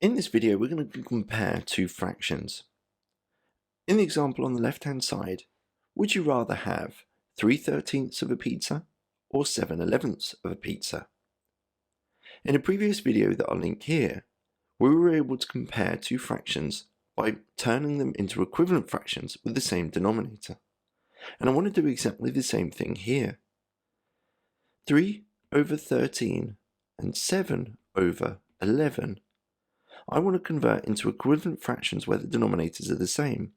In this video, we're going to compare two fractions. In the example on the left-hand side, would you rather have 3/13 of a pizza or 7/11 of a pizza? In a previous video that I'll link here, we were able to compare two fractions by turning them into equivalent fractions with the same denominator. And I want to do exactly the same thing here. 3/13 and 7/11. I want to convert into equivalent fractions where the denominators are the same.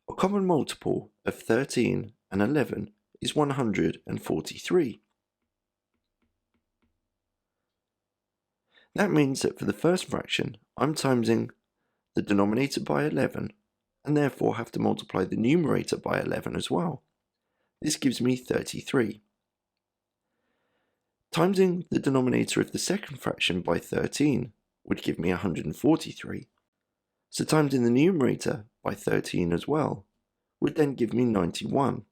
A common multiple of 13 and 11 is 143. That means that for the first fraction, I'm timesing the denominator by 11, and therefore have to multiply the numerator by 11 as well. This gives me 33. Timesing the denominator of the second fraction by 13 would give me 143. So timesing the numerator by 13 as well would then give me 91.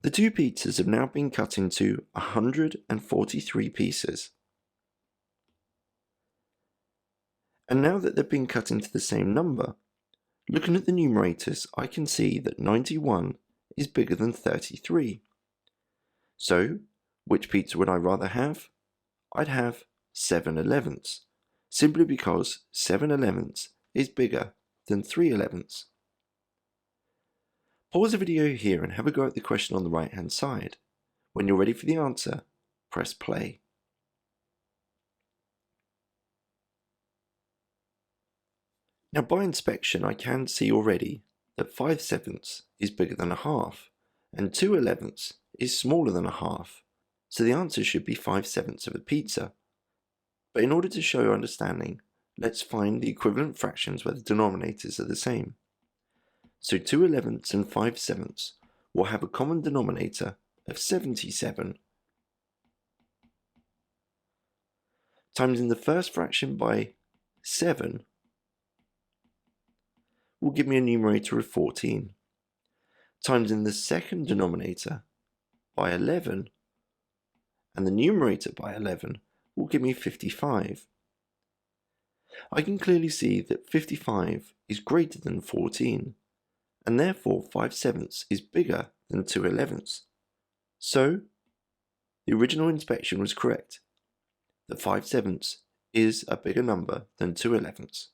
The two pizzas have now been cut into 143 pieces. And now that they've been cut into the same number, looking at the numerators, I can see that 91 is bigger than 33. So, which pizza would I rather have? I'd have 7/11, simply because 7/11 is bigger than 3/11. Pause the video here and have a go at the question on the right hand side. When you're ready for the answer, press play. Now by inspection I can see already that 5/7 is bigger than a half and 2/11 is smaller than a half, so the answer should be 5/7 of a pizza. But in order to show your understanding, let's find the equivalent fractions where the denominators are the same. So 2/11 and 5/7 will have a common denominator of 77. Timesing the first fraction by 7 will give me a numerator of 14. Timesing the second denominator by 11 and the numerator by 11 will give me 55. I can clearly see that 55 is greater than 14, and therefore 5/7 is bigger than 2/11. So, the original inspection was correct, that 5/7 is a bigger number than 2/11.